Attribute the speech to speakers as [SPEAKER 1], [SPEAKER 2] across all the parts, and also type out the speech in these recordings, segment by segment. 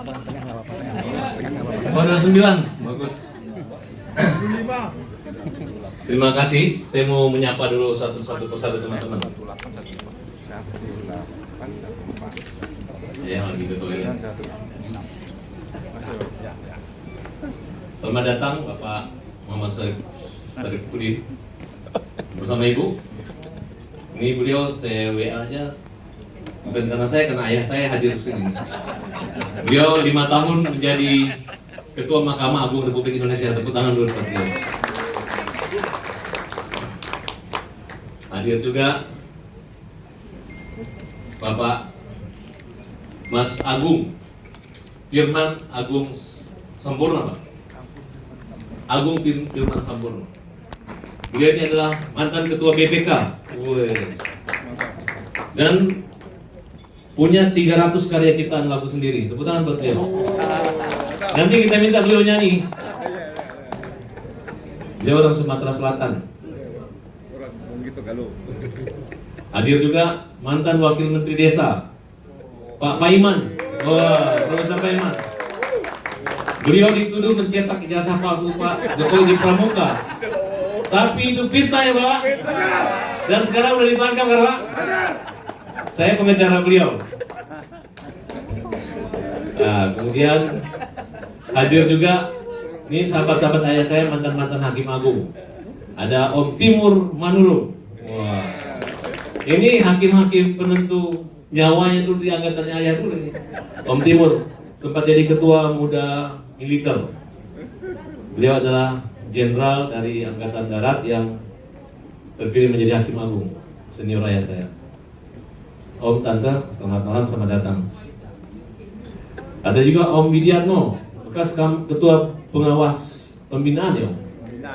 [SPEAKER 1] Oh, 29, bagus. Terima kasih. Saya mau menyapa dulu satu persatu teman-teman. Ya, lagi ke toilet. Selamat datang Bapak Muhammad Sarifudin bersama Ibu. Ini beliau saya WA aja. Bukan karena saya, karena ayah saya hadir di sini. Beliau 5 tahun menjadi Ketua Mahkamah Agung Republik Indonesia. Tepuk tangan dulu buat beliau. Hadir juga Bapak Mas Agung Firman Agung Sampurna, Pak. Agung Firman Sampurna. Beliau ini adalah mantan Ketua BPK. Dan punya 300 karya ciptaan lagu sendiri. Tepuk tangan buat beliau. Nanti kita minta beliau nyanyi. Beliau orang Sumatera Selatan. Hadir juga mantan Wakil Menteri Desa Pak Paiman. Wah, Profesor Paiman. Beliau dituduh mencetak ijazah palsu Pak Jokowi di Pramuka. Tapi itu fitnah ya Pak. Dan sekarang udah ditangkap kan Pak? Saya pengacara beliau. Nah, kemudian hadir juga ini sahabat-sahabat ayah saya, mantan-mantan hakim agung. Ada Om Timur Manurung. Wah. Ini hakim-hakim penentu nyawanya dulu di angkatannya ayah dulu nih. Om Timur sempat jadi ketua muda militer. Beliau adalah jenderal dari angkatan darat yang terpilih menjadi hakim agung, senior ayah saya. Om, Tante, selamat malam, selamat datang. Ada juga Om Widiatno, bekas ketua pengawas pembinaan ya,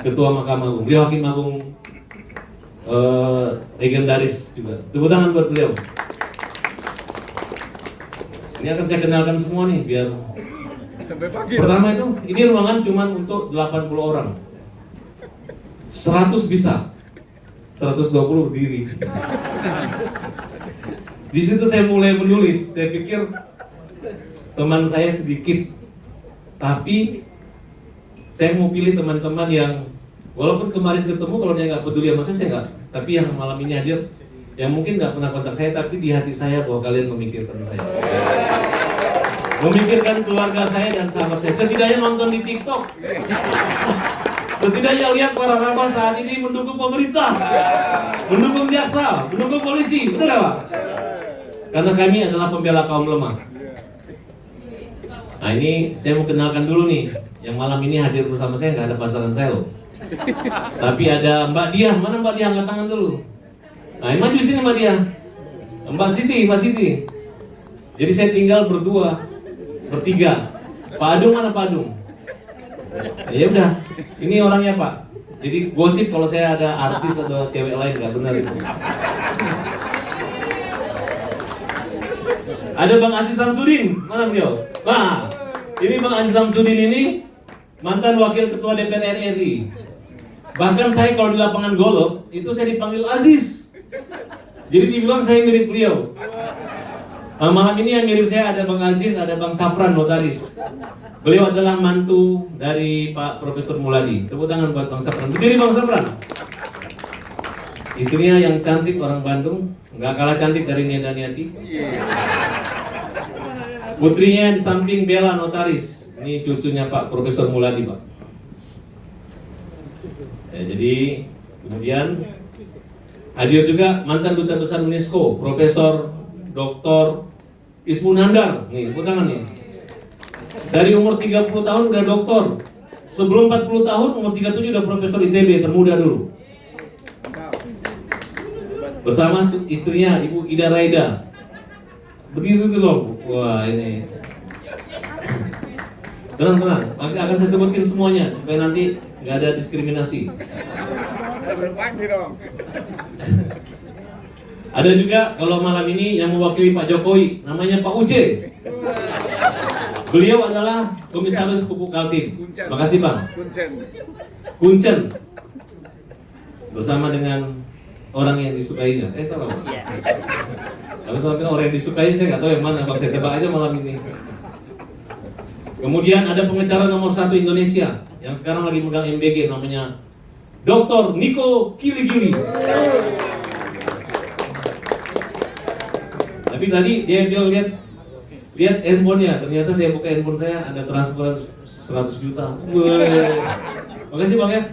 [SPEAKER 1] ketua Mahkamah Agung. Beliau hakim agung legendaris juga. Tepuk tangan buat beliau. Ini akan saya kenalkan semua nih biar. Pertama itu, ini ruangan cuma untuk 80 orang. 100 bisa. 120 berdiri. Di situ saya mulai menulis. Saya pikir teman saya sedikit, tapi saya mau pilih teman-teman yang walaupun kemarin ketemu, kalau dia nggak peduli sama saya nggak. Tapi yang malam ini hadir, yang mungkin nggak pernah kontak saya, tapi di hati saya bahwa kalian memikirkan saya, memikirkan keluarga saya dan sahabat saya. Setidaknya nonton di TikTok. Setidaknya lihat para raba saat ini mendukung pemerintah, mendukung jaksa, mendukung polisi, betul nggak Pak? Karena kami adalah pembela kaum lemah. Nah ini saya mau kenalkan dulu nih, yang malam ini hadir bersama saya nggak ada pasangan saya loh. Tapi ada Mbak Diah, mana Mbak Diah, angkat tangan dulu. Nah ini maju sini Mbak Diah. Mbak Siti. Jadi saya tinggal berdua, bertiga. Pak Adung mana Pak Adung? Ya udah, ini orangnya Pak. Jadi gosip kalau saya ada artis atau cewek lain nggak benar itu. Ada Bang Aziz Samsudin, mana beliau? Nah, ini Bang Aziz Samsudin ini mantan wakil ketua DPR RI. Bahkan saya kalau di lapangan golf itu saya dipanggil Aziz. Jadi dibilang saya mirip beliau. Nah, malam ini yang mirip saya ada Bang Aziz, ada Bang Safran notaris. Beliau adalah mantu dari Pak Profesor Muladi. Tepuk tangan buat Bang Safran. Berdiri Bang Safran. Istrinya yang cantik, orang Bandung, nggak kalah cantik dari Neda Niati. Putrinya di samping Bella notaris. Ini cucunya Pak Profesor Muladi, Pak. Ya, jadi kemudian hadir juga mantan duta besar UNESCO, Profesor Dr. Ismunandar. Nih, tepuk tangan nih. Dari umur 30 tahun udah doktor. Sebelum 40 tahun, umur 37 udah Profesor ITB, termuda dulu. Bersama istrinya Ibu Ida Raida. Begitu tuh loh. Wah ini. Tenang. Akan saya sebutkan semuanya supaya nanti nggak ada diskriminasi. Ada juga kalau malam ini yang mewakili Pak Jokowi, namanya Pak Uce. Beliau adalah Komisaris Pupuk Kaltim. Makasih Bang. Kuncen. Bersama dengan orang yang disukainya. Salah Bang. Kalau salah orang yang disukai saya nggak tahu yang mana Bang. Saya tebak aja malam ini. Kemudian ada pengacara nomor 1 Indonesia yang sekarang lagi megang MBG, namanya Dr. Niko Kili-Kili. Tapi tadi dia lihat handphonenya, ternyata saya buka handphone saya ada transferan 100 juta. Wih. Makasih Bang ya.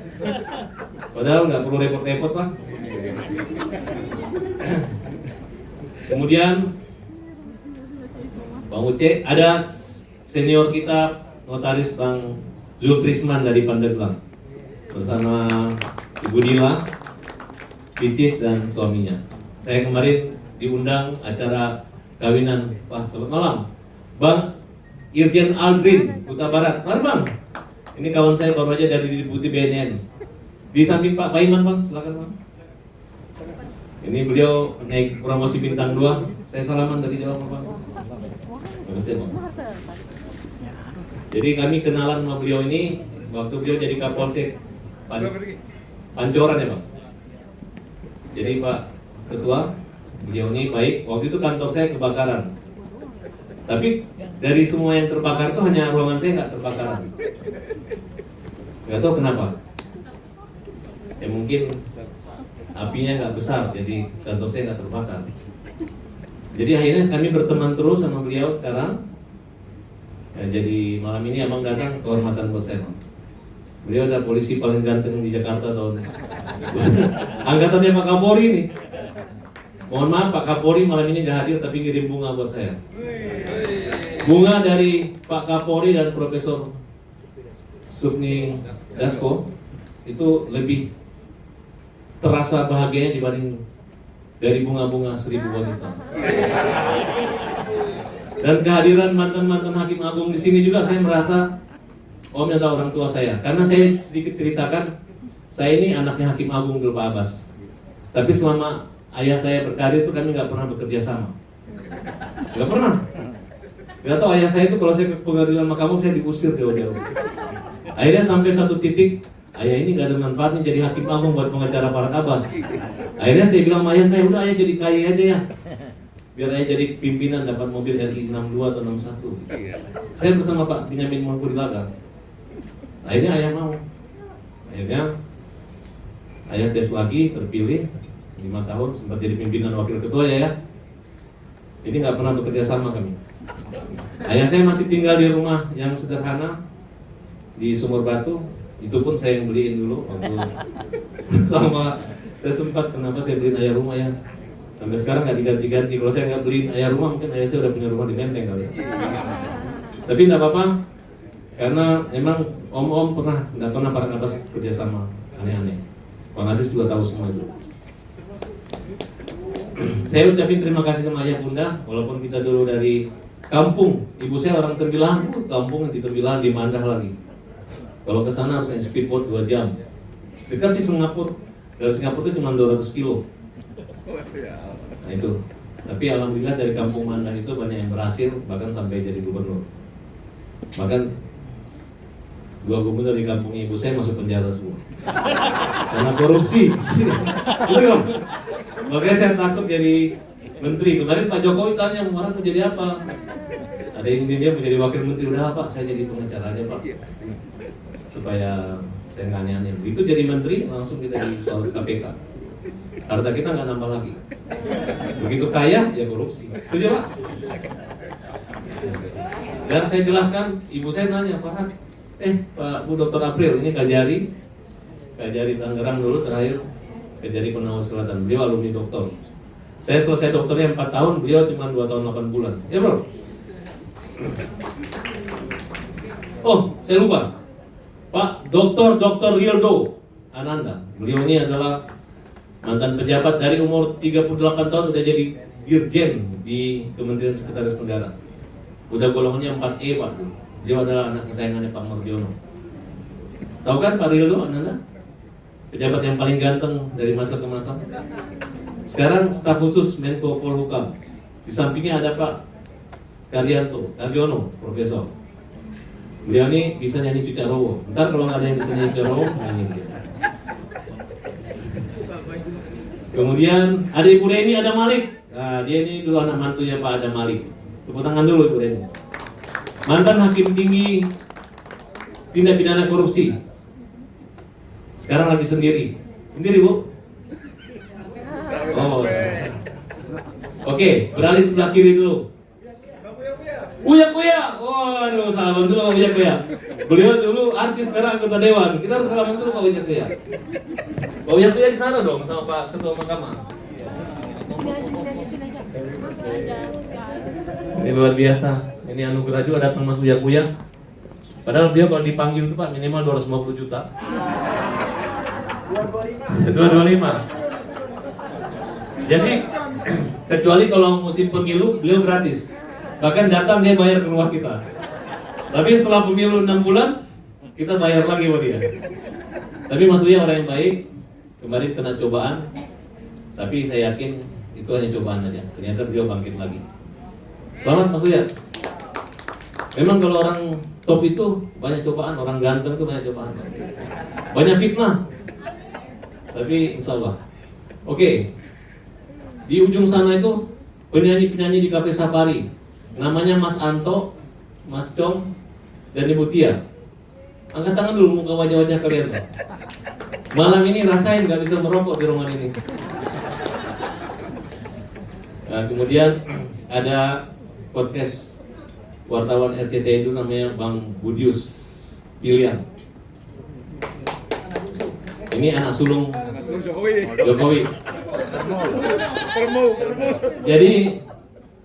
[SPEAKER 1] Padahal nggak perlu repot-repot Pak. Kemudian Bang Uce, ada senior kita notaris Bang Zultrisman dari Pandeglang bersama Ibu Dila, Picis dan suaminya. Saya kemarin diundang acara kawinan. Wah, selamat malam Bang Irjen Aldrin Kuta Barat. Mari Bang. Ini kawan saya baru aja dari Deputi BNN. Di samping Pak Paiman Bang, silakan Bang. Ini beliau naik promosi bintang 2. Saya salaman dari Jawa Bang. Makasih Bang. Jadi kami kenalan sama beliau ini waktu beliau jadi Kapolsek Pancoran ya Bang. Jadi Pak Ketua, beliau ini baik. Waktu itu kantor saya kebakaran. Tapi dari semua yang terbakar itu hanya ruangan saya nggak terbakaran. Nggak tahu kenapa. Ya mungkin apinya nggak besar, jadi kantor saya nggak terbakar. Jadi akhirnya kami berteman terus sama beliau sekarang. Ya, jadi malam ini Abang datang, kehormatan buat saya Bang. Beliau adalah polisi paling ganteng di Jakarta tahun angkatannya Pak Kapolri nih. Mohon maaf Pak Kapolri malam ini nggak hadir tapi ngirim bunga buat saya. Bunga dari Pak Kapolri dan Profesor Sugni Dasko itu lebih terasa bahagianya dibanding dari bunga-bunga 1000 wanita. Dan kehadiran mantan-mantan hakim agung di sini juga saya merasa Om yang tahu orang tua saya. Karena saya sedikit ceritakan, saya ini anaknya hakim agung dulu Pak Abbas. Tapi selama ayah saya berkarir itu kami nggak pernah bekerja sama. Nggak pernah. Nggak tahu ayah saya itu kalau saya ke pengadilan mahkamah saya diusir jauh-jauh. Akhirnya sampai satu titik, ayah ini nggak ada manfaatnya jadi hakim agung buat pengacara Pak Abbas. Akhirnya saya bilang sama ayah saya, udah ayah jadi kaya aja ya. Biar ayah jadi pimpinan dapat mobil RI 62 atau 61. Saya bersama Pak Benyamin Mangkudilaga. Akhirnya ayah mau. Akhirnya ayah tes lagi, terpilih 5 tahun, sempat jadi pimpinan wakil ketua ya. Jadi nggak pernah bekerja sama kami. Ayah saya masih tinggal di rumah yang sederhana di Sumur Batu. Itu pun saya yang beliin dulu waktu pertama saya sempat, kenapa saya beliin ayah rumah ya. Sampai sekarang nggak diganti-ganti. Kalau saya nggak beliin ayah rumah, mungkin ayah saya udah punya rumah di Menteng kali ya. Tapi nggak apa-apa, karena memang om-om nggak pernah Pak Abbas kerjasama aneh-aneh. Bang Aziz juga tahu semua itu. Saya ucapin terima kasih sama ayah bunda, walaupun kita dulu dari kampung. Ibu saya orang Tembilahan, kampung di Tembilahan di Mandah lagi. Kalau ke sana harus naik speedboat 2 jam. Dekat sih Singapura. Dari Singapura itu cuma 200 kilo. Nah itu. Tapi alhamdulillah dari kampung Mandah itu banyak yang berhasil, bahkan sampai jadi gubernur. Bahkan 2 gubernur di kampung ibu saya masuk penjara semua karena korupsi. Makanya saya takut jadi menteri. Kemarin Pak Jokowi tanya mau jadi apa? Ada yang dia mau jadi wakil menteri. Udah Pak, saya jadi pengacara aja Pak, supaya saya nggak aneh-aneh. Begitu jadi menteri langsung kita di soal KPK. Harta kita nggak nambah lagi. Begitu kaya ya korupsi. Setuju Pak? Dan saya jelaskan, ibu saya nanya, Pak Bu Dr. April, ini Kajari Tangerang dulu terakhir, Kajari Konawe Selatan. Beliau alumni doktor. Saya selesai dokternya 4 tahun, beliau cuma 2 tahun 8 bulan. Ya bro? Oh, saya lupa. Pak Dr. Rildo Ananda. Beliau ini adalah mantan pejabat dari umur 38 tahun udah jadi dirjen di Kementerian Sekretaris Negara. Udah golongannya 4E Pak. Dia adalah anak kesayangannya Pak Mardiono. Tahu kan Pak Rildo Ananda? Pejabat yang paling ganteng dari masa ke masa. Sekarang staf khusus Menko Polhukam. Di sampingnya ada Pak Cardiono, Profesor. Beliau ini bisa nyanyi Cuca Rowo. Ntar kalau nggak ada yang bisa nyanyi Cuca Rowo, nyanyi dia. Kemudian ada Ibu Reni, ada Malik. Nah, dia ini dulu anak mantunya Pak Adam Malik. Tepuk tangan dulu Ibu Reni. mantan hakim tinggi tindak pidana korupsi. Sekarang lagi sendiri. Sendiri, Bu? Oh. Oke, beralih sebelah kiri dulu. Uya Kuya. Waduh, salaman dulu Pak Uya Kuya. Beliau dulu artis, sekarang anggota dewan. Kita harus salaman dulu Pak Uya Kuya. Pak Uya Kuya di sana dong sama Pak Ketua Mahkamah. Ini luar biasa. Ini anugerah juga datang Mas Uya Kuya. Padahal dia kalau dipanggil itu Pak minimal 250 juta. 225. Jadi kecuali kalau musim pemilu beliau gratis. Bahkan datang dia bayar ke rumah kita. Tapi setelah pemilu 6 bulan kita bayar lagi buat dia. Tapi Mas Uya orang yang baik. Kemarin kena cobaan. Tapi saya yakin itu hanya cobaan aja. Ternyata beliau bangkit lagi. Selamat Mas Uya. Memang kalau orang top itu banyak cobaan, orang ganteng itu banyak cobaan. Banyak fitnah. Tapi insya Allah. Oke. Di ujung sana itu penyanyi-penyanyi di Cafe Safari. Namanya Mas Anto, Mas Cong, dan Ibu Tia. Angkat tangan dulu muka wajah-wajah kalian. Malam ini rasain gak bisa merokok di ruangan ini. Nah, kemudian ada podcast wartawan RCTI itu namanya Bang Budius Pilihan. Ini anak sulung Jokowi. Jadi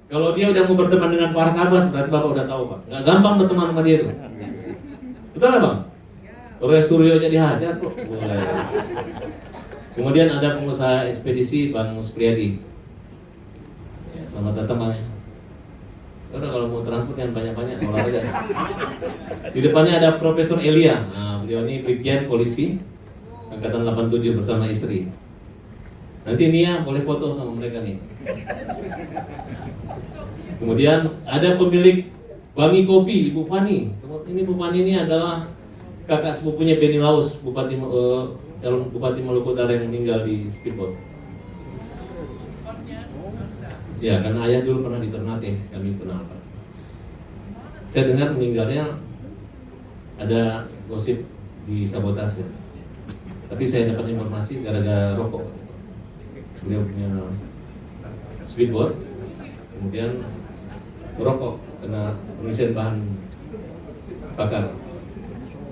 [SPEAKER 1] kalau dia udah mau berteman dengan Pak Tabas, berarti Bapak udah tahu Pak. Nggak gampang berteman sama dia tuh. Betul nggak Bang? Roy Suryo nya dihajar kok. Kemudian ada pengusaha ekspedisi Bang Muspriyadi. Ya, selamat datang Bang. Karena kalau mau transport yang banyak-banyak olahraga. Di depannya ada Profesor Elia. Nah, beliau ini Brigjen Polisi Angkatan 87 bersama istri. Nanti Nia boleh foto sama mereka nih. Kemudian ada pemilik Wangi Kopi, Ibu Pani. Ini Bu Pani ini adalah kakak sepupunya Beni Laus, calon Bupati Maluku Utara yang meninggal di speedboat. Ya, karena ayah dulu pernah di Ternate, kami kenal Pak. Saya dengar meninggalnya ada gosip di sabotase. Tapi saya dapat informasi gara-gara rokok. Beliau punya speedboat, kemudian merokok kena pengisian bahan bakar.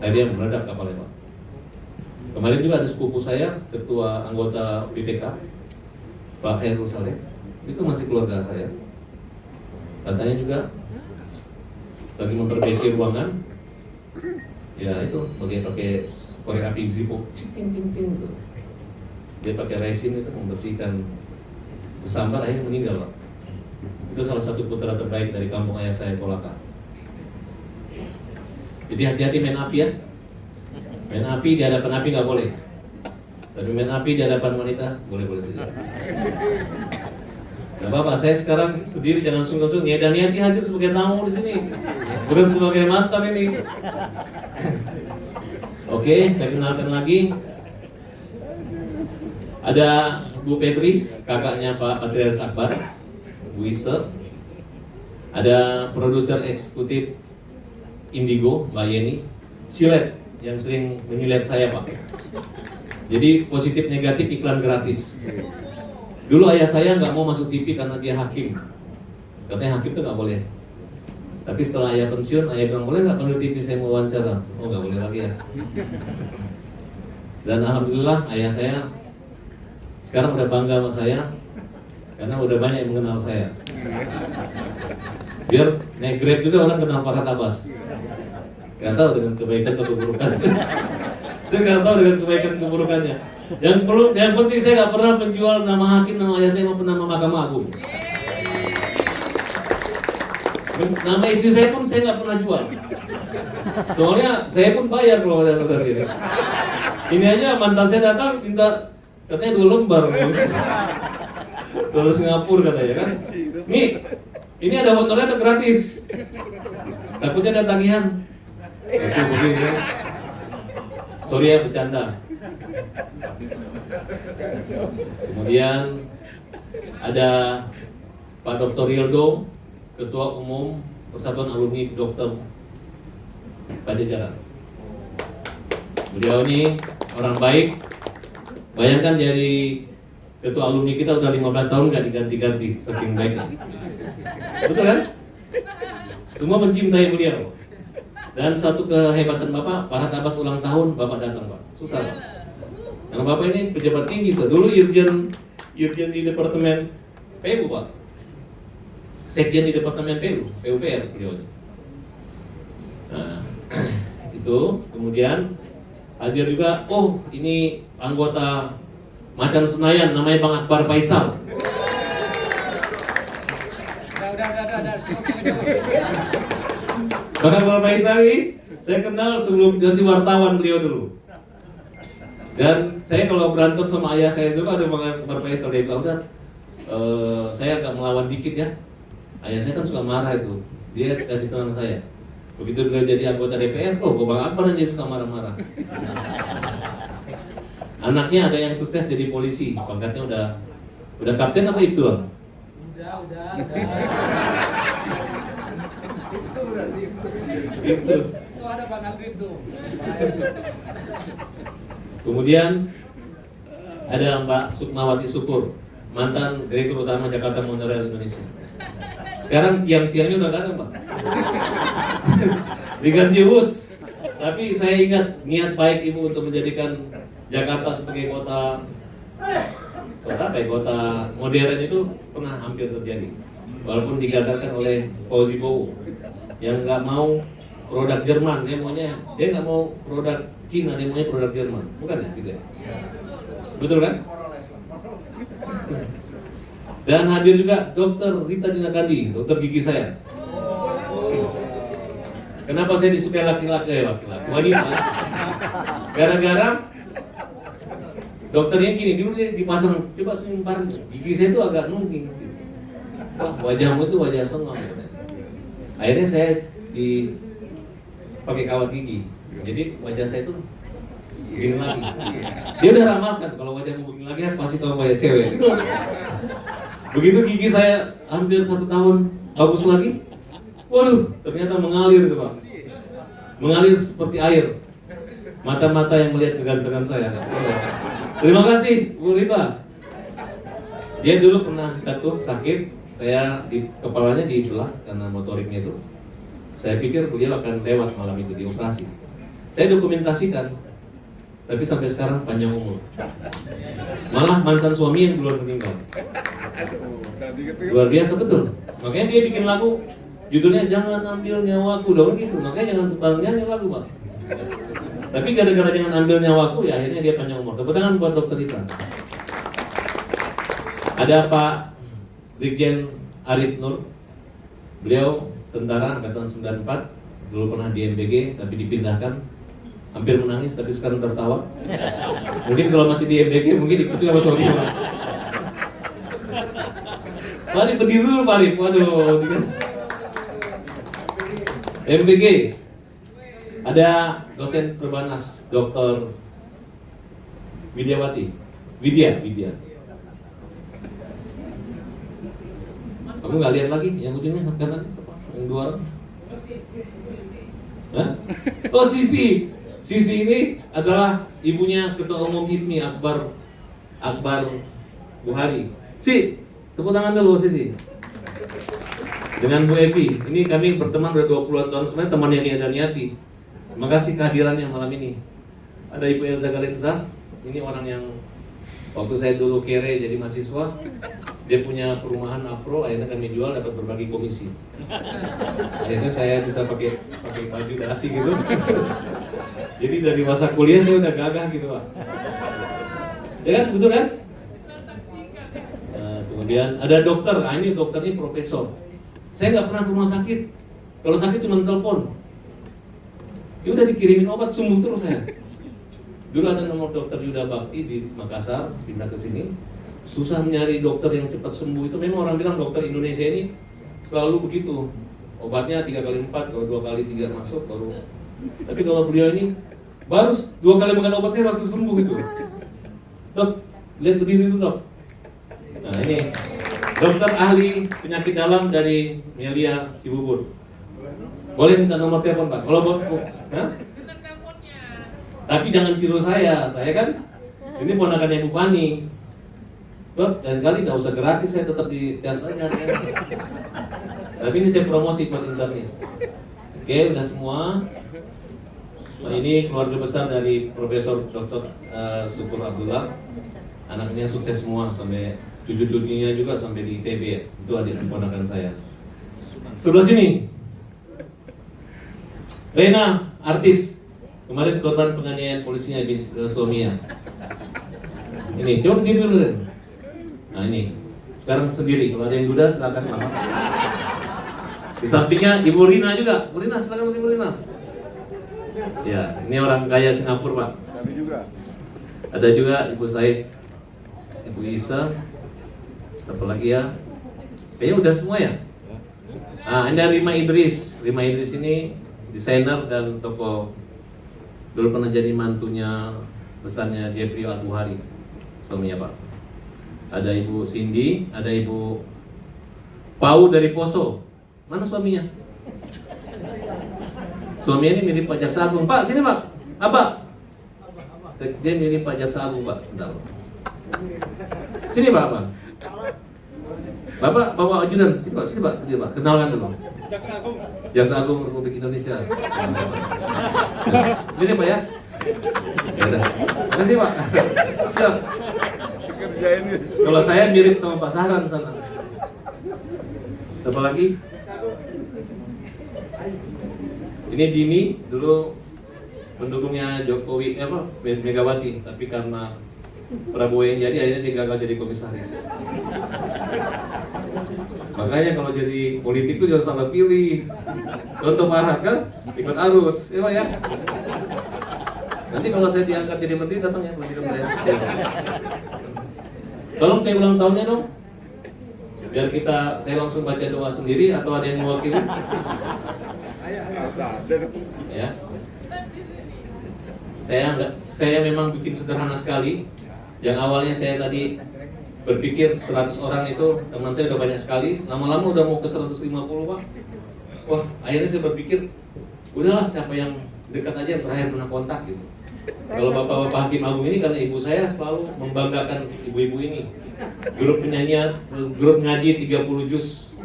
[SPEAKER 1] Akhirnya meledak kapalnya Pak. Kemarin juga ada sepupu saya, ketua anggota BPK, Pak Herul Saleh. Itu masih keluarga saya. Katanya juga lagi memperbaiki ruangan. Ya itu pakai korek api Zippo, ting gitu. Dia pakai resin itu membersihkan, bersambar akhirnya meninggal Pak. Itu salah satu putra terbaik dari kampung ayah saya Kolaka. Jadi hati-hati main api ya. Main api di hadapan api nggak boleh. Tapi main api di hadapan wanita boleh-boleh saja. Gak apa-apa, saya sekarang sendiri jangan sungkan-sungkan. Ya dan niati hadir sebagai tamu di sini, bukan sebagai mantan ini. Oke, saya kenalkan lagi. Ada Bu Petri, kakaknya Pak Patrialis Akbar, Bu Ise. Ada produser eksekutif Indigo, Mbak Yeni. Silet, yang sering menyilet saya Pak. Jadi positif negatif iklan gratis. Dulu ayah saya nggak mau masuk TV karena dia hakim. Katanya hakim tuh nggak boleh. Tapi setelah ayah pensiun, ayah bilang boleh nggak panggil TV saya mau wawancara? Oh nggak boleh lagi ya. Dan alhamdulillah ayah saya sekarang udah bangga sama saya karena udah banyak yang mengenal saya. Biar naik Grab juga orang kenal Pak Tabas. Gak tahu dengan kebaikan atau keburukan. Saya nggak tahu dengan kebaikan keburukannya. Yang penting saya nggak pernah menjual nama hakim, nama ayah saya maupun nama Mahkamah Agung. Nama istri saya pun saya nggak pernah jual. Soalnya saya pun bayar kalau ada dari ini. Ini aja mantan saya datang minta katanya 2 lembar. Dolar Singapura katanya kan. Nih, ini ada honornya atau gratis? Takutnya ada tagihan. Itu begini ya. Sorry ya bercanda. Kemudian ada Pak Dr. Rildo, Ketua Umum Persatuan Alumni Dokter Pajajaran. Beliau ini orang baik. Bayangkan dari ketua alumni kita udah 15 tahun gak diganti-ganti, saking baiknya. Betul kan? Semua mencintai beliau. Dan satu kehebatan Bapak, Farhad Abbas ulang tahun, Bapak datang Pak. Susah Pak. Karena Bapak ini pejabat tinggi, dulu Irjen di Departemen PU Pak. Sekjen di Departemen PUPR beliau. Nah, itu kemudian hadir juga, oh ini anggota Macan Senayan, namanya Bang Akbar Faisal. Bang Akbar Faisal ini saya kenal sebelum jadi wartawan beliau dulu. Dan saya kalau berantem sama ayah saya dulu ada Bang Akbar Faisal, dia bilang udah saya agak melawan dikit ya. Ayah saya kan suka marah itu, dia kasih tahu saya. Begitu beliau jadi anggota DPR, oh Bang Akbar yang suka marah-marah. Anaknya ada yang sukses jadi polisi, pangkatnya udah kapten apa itu Bang?
[SPEAKER 2] Udah.
[SPEAKER 1] Itu.
[SPEAKER 2] Itu ada Bang Aldrin tuh.
[SPEAKER 1] Kemudian ada Mbak Sukmawati Syukur, mantan Direktur Utama Jakarta Monorail Indonesia. Sekarang tiang-tiangnya udah gak ada Mbak. Diganti Wus. Tapi saya ingat niat baik Ibu untuk menjadikan Jakarta sebagai kota modern itu pernah hampir terjadi. Walaupun digagalkan oleh Fauzi Bowo yang nggak mau produk Jerman, dia nggak mau produk Cina, dia maunya produk Jerman, bukan ya gitu ya? Betul kan? Dan hadir juga Dr. Rita Dina Kandi, dokter gigi saya. Kenapa saya disukai laki-laki, wanita? Gara-gara dokternya gini, dulu dia dipasang, coba senyum gigi saya itu agak nungging. Wah, wajahmu itu wajah songong. Akhirnya saya pakai kawat gigi, jadi wajah saya itu begini lagi. Dia udah ramalkan kalau wajahmu begini lagi pasti kamu wajah cewek. Begitu gigi saya hampir 1 tahun bagus lagi, waduh ternyata mengalir itu Pak, mengalir seperti air. Mata-mata yang melihat kegantengan saya. Terima kasih Bu Rita. Dia dulu pernah jatuh sakit, saya di kepalanya dibelah karena motoriknya itu. Saya pikir beliau akan lewat malam itu dioperasi. Saya dokumentasikan, tapi sampai sekarang panjang umur. Malah mantan suami yang duluan meninggal. Luar biasa betul. Makanya dia bikin lagu, judulnya Jangan Ambil Nyawaku, dong gitu. Makanya jangan sembarang nyanyi lagu Pak. Tapi gara-gara jangan ambil nyawaku, ya akhirnya dia panjang umur. Tepuk tangan buat Dokter Rita. Ada Pak Brigjen Arif Nur. Beliau tentara angkatan 94, dulu pernah di MBG tapi dipindahkan. Hampir menangis tapi sekarang tertawa. Mungkin kalau masih di MBG mungkin ikuti sama suaminya. Pak Arif berdiri dulu Pak Arif. Waduh. MBG. Ada dosen Perbanas, Dr. Widyawati. Widya. Kamu nggak lihat lagi yang ujungnya kanan, yang 2 orang? Hah? Oh Sisi ini adalah ibunya Ketua Umum HIPMI Akbar Buhari. Tepuk tangan dulu Sisi. Dengan Bu Evi, ini kami berteman udah 20-an tahun, sebenarnya teman yang niati. Terima kasih kehadirannya malam ini. Ada Ibu Elza Galensa, ini orang yang waktu saya dulu kere jadi mahasiswa, dia punya perumahan Apro, akhirnya kami jual dapat berbagi komisi. Akhirnya saya bisa pakai baju dasi gitu. Jadi dari masa kuliah saya udah gagah gitu Pak. Ya kan, betul kan? Nah, kemudian ada dokter, ini dokternya profesor. Saya nggak pernah ke rumah sakit. Kalau sakit cuma telepon. Ya udah dikirimin obat, sembuh terus saya. Dulu ada nomor dokter Yuda Bakti di Makassar, pindah ke sini. Susah nyari dokter yang cepat sembuh itu. Memang orang bilang dokter Indonesia ini selalu begitu. Obatnya 3 kali 4, kalau 2 kali 3 masuk baru. Tapi kalau beliau ini baru 2 kali makan obat saya langsung sembuh gitu. Dok, lihat berdiri itu dok. Nah ini dokter ahli penyakit dalam dari Melia Cibubur. Boleh minta nomor telepon Pak. Kalau buat, hah? Tapi jangan tiru saya kan ini ponakannya Ibu Fani. Dan kali nggak usah gratis, saya tetap di charge aja. Tapi ini saya promosi buat internis. Oke, udah semua. Nah, ini keluarga besar dari Profesor Dr. Syukur Abdullah. Anaknya sukses semua sampai cucu-cucunya juga sampai di ITB. Itu adik ponakan saya. Sebelah sini, Rena, artis. Kemarin korban penganiayaan polisinya di suaminya. Ini, coba berdiri dulu Ren. Nah ini, sekarang sendiri. Kalau ada yang duda silakan Mama. Di sampingnya Ibu Rina juga. Bu Rina, silakan Ibu Rina. Ya, ini orang kaya Singapura Pak.
[SPEAKER 3] Kami juga.
[SPEAKER 1] Ada juga Ibu Said, Ibu Isa. Siapa lagi ya? Kayaknya udah semua ya. Nah, ada Rima Idris. Rima Idris ini desainer dan toko. Dulu pernah jadi mantunya besarnya Jeffrey Al-Buhari, suaminya Pak. Ada Ibu Cindy, ada Ibu Pau dari Poso. Mana suaminya? Suaminya ini mirip Pak Jaksa Agung. Pak, sini Pak. Abah. Dia mirip Pak Jaksa Agung Pak. Sebentar. Sini Pak, Pak. Bapak bawa ajudan. Sini Pak, sini Pak. Sini Pak. Kenalkan dulu. Jaksa Agung Republik Indonesia. Ini Pak ya. Ya udah. Terima kasih Pak. Siap. Kalau saya mirip sama Pak Sahran sana. Siapa lagi? Ini Dini, dulu pendukungnya Jokowi, Megawati, tapi karena Prabowo yang jadi, akhirnya dia gagal jadi komisaris. Makanya kalau jadi politik itu jangan salah pilih. Contoh Farhad kan, ikut arus, ya Pak ya. Nanti kalau saya diangkat jadi menteri, datang ya pelantikan saya. Tolong kayak ulang tahunnya dong. Biar saya langsung baca doa sendiri atau ada yang mewakili? Ya. Saya memang bikin sederhana sekali. Yang awalnya saya tadi berpikir 100 orang itu teman saya udah banyak sekali. Lama-lama udah mau ke 150 Pak. Wah, akhirnya saya berpikir udahlah siapa yang dekat aja yang terakhir pernah kontak gitu. Kalau bapak-bapak Hakim Agung ini karena ibu saya selalu membanggakan ibu-ibu ini. Grup penyanyian, grup ngaji 30 juz.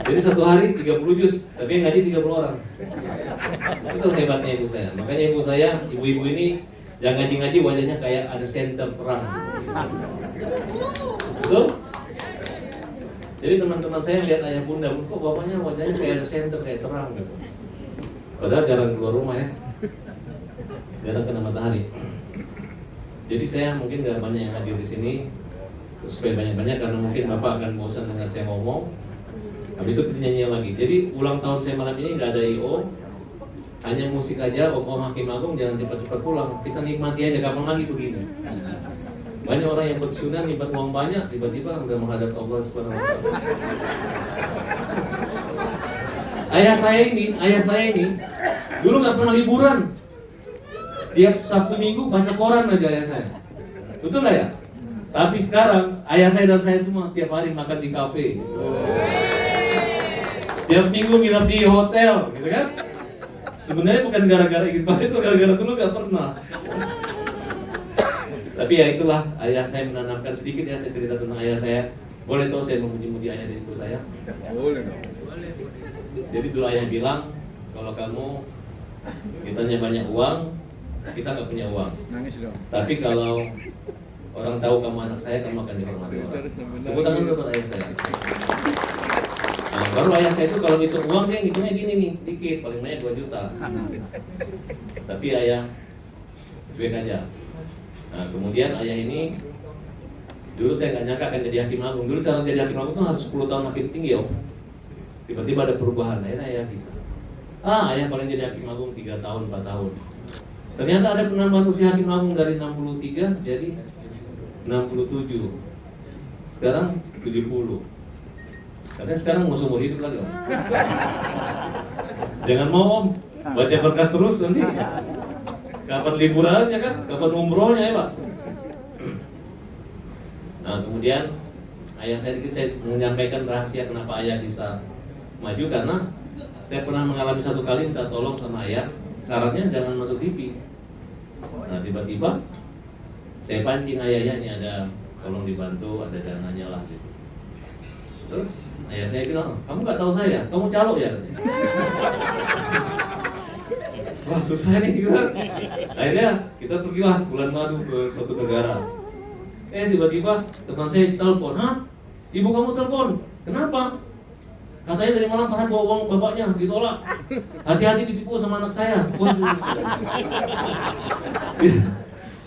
[SPEAKER 1] Jadi satu hari 30 juz, tapi yang ngaji 30 orang. Itu hebatnya ibu saya. Makanya ibu saya, ibu-ibu ini yang ngaji-ngaji wajahnya kayak ada senter terang. Betul? Jadi teman-teman saya lihat ayah bunda, kok bapaknya wajahnya kayak ada senter, kayak terang gitu. Padahal jarang keluar rumah ya. Jarang kena matahari. Jadi saya mungkin gak banyak yang hadir di sini supaya banyak-banyak karena mungkin bapak akan bosan dengan saya ngomong. Habis itu kita nyanyi lagi. Jadi ulang tahun saya malam ini nggak ada IO, hanya musik aja. Om Hakim Agung jangan cepat-cepat pulang. Kita nikmati aja kapan lagi begini. Banyak orang yang buat sunnah nyimpan uang banyak, tiba-tiba udah menghadap Allah Subhanahu wa Ta'ala. Ayah saya ini dulu nggak pernah liburan. Tiap Sabtu Minggu baca koran aja ayah saya. Betul nggak ya? Tapi sekarang ayah saya dan saya semua tiap hari makan di kafe. Tiap minggu nginep di hotel, gitu kan? Sebenarnya bukan gara-gara ingin pakai itu, gara-gara dulu nggak pernah. Tapi ya itulah, ayah saya menanamkan sedikit ya, saya cerita tentang ayah saya. Boleh tahu saya memuji-muji ayah dan ibu saya?
[SPEAKER 3] Boleh dong.
[SPEAKER 1] Jadi dulu ayah bilang, kalau kamu kitanya banyak uang, kita nggak punya uang.
[SPEAKER 3] Nangis dong.
[SPEAKER 1] Tapi kalau orang tahu kamu anak saya, kamu akan dihormati orang. Tepuk tangan dulu buat ayah saya. Nah, baru ayah saya itu kalau ngitung uang dia ngitungnya gini nih, dikit, paling banyak 2 juta. Tapi ayah cuek aja. Nah, kemudian ayah ini dulu saya nggak nyangka akan jadi hakim agung. Dulu cara jadi hakim agung itu harus 10 tahun hakim tinggi om. Tiba-tiba ada perubahan, akhirnya ayah bisa. Ayah paling jadi hakim agung 3 tahun, 4 tahun. Ternyata ada penambahan usia hakim agung dari 63 jadi 67. Sekarang 70. Karena sekarang mau seumur hidup lagi om. Jangan mau om, baca berkas terus nanti. Kapan liburannya kan, kapan umrohnya ya Pak. Nah kemudian ayah saya menyampaikan rahasia kenapa ayah bisa maju karena Saya pernah mengalami satu kali minta tolong sama ayah, syaratnya jangan masuk TV. Nah tiba-tiba saya pancing ayahnya, ini ada, tolong dibantu, ada dananya lah gitu. Terus ayah saya bilang, kamu nggak tahu saya, kamu calo ya katanya. Wah susah nih gitu. Akhirnya kita pergilah bulan madu ke suatu negara. Tiba-tiba teman saya telepon, hah? Ibu kamu telepon, kenapa? Katanya tadi malam Farhan bawa uang bapaknya ditolak. Hati-hati ditipu sama anak saya.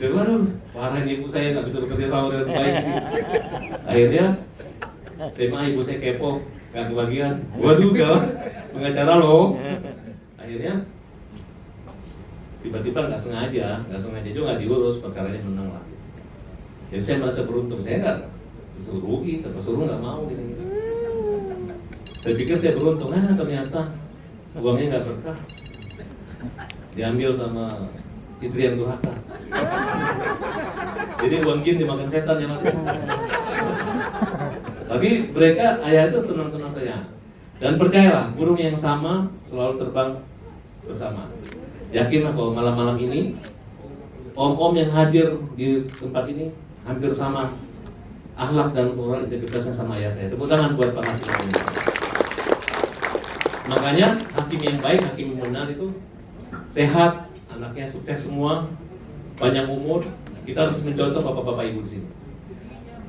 [SPEAKER 1] Waduh, Farhan ibu saya nggak bisa bekerja sama dengan baik. Akhirnya saya mah ibu saya kepo, nggak kebagian. Waduh, gawat, pengacara loh. Akhirnya tiba-tiba nggak sengaja juga nggak diurus, perkaranya menang lah. Jadi saya merasa beruntung, saya nggak disuruh rugi, saya suruh nggak mau gini-gini. Saya pikir saya beruntung, ternyata uangnya nggak berkah, diambil sama istri yang durhaka. Jadi uang jin dimakan setan ya mas. Tapi mereka ayah itu tenang-tenang saja. Dan percayalah, burung yang sama selalu terbang bersama. Yakinlah bahwa malam-malam ini om-om yang hadir di tempat ini hampir sama akhlak dan moral integritasnya sama ayah saya. Tepuk tangan buat para hakim ini. Makanya hakim yang baik, hakim yang benar itu sehat, anaknya sukses semua, panjang umur. Kita harus mencontoh bapak-bapak ibu di sini.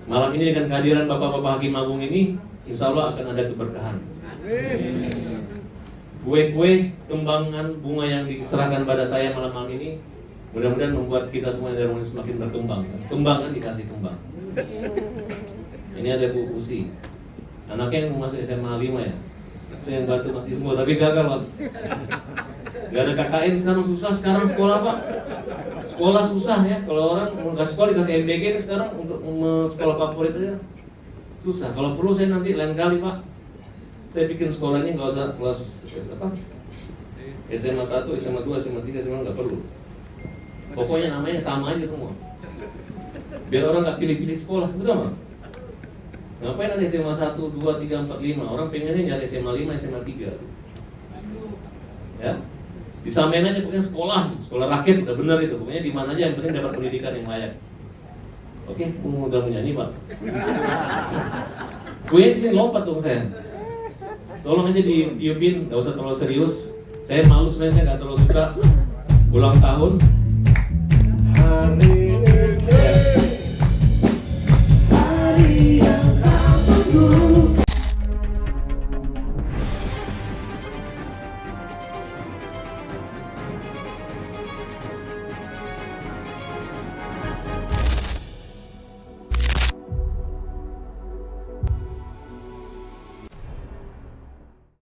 [SPEAKER 1] Malam ini dengan kehadiran bapak-bapak hakim agung ini, insya Allah akan ada keberkahan. Kue-kue, kembangan, bunga yang diserahkan pada saya malam-malam ini, mudah-mudahan membuat kita semua dari rumah semakin berkembang. Kembang kan dikasih kembang. Ini ada Bu Usi, anaknya yang mau masuk SMA 5 ya. Itu yang bantu masih semua, tapi gagal mas. Gak ada KKN sekarang, susah sekarang sekolah pak. Sekolah susah ya, kalau orang mau ke sekolah dikasih MBG nih sekarang untuk sekolah favorit aja susah. Kalau perlu saya nanti lain kali pak, saya bikin sekolahnya nggak usah kelas SMA 1, SMA 2, SMA 3, SMA nggak perlu. Pokoknya namanya sama aja semua. Biar orang nggak pilih-pilih sekolah, betul nggak? Ngapain nanti SMA 1, 2, 3, 4, 5? Orang pengennya nyari SMA 5, SMA 3. Ya, disamain aja pokoknya sekolah rakyat udah bener itu. Pokoknya di mana aja yang penting dapat pendidikan yang layak. Oke, udah menyanyi pak. Kuenya di sini lompat dong saya. Tolong aja ditiupin, nggak usah terlalu serius. Saya malu sebenarnya, saya nggak terlalu suka ulang tahun. Hari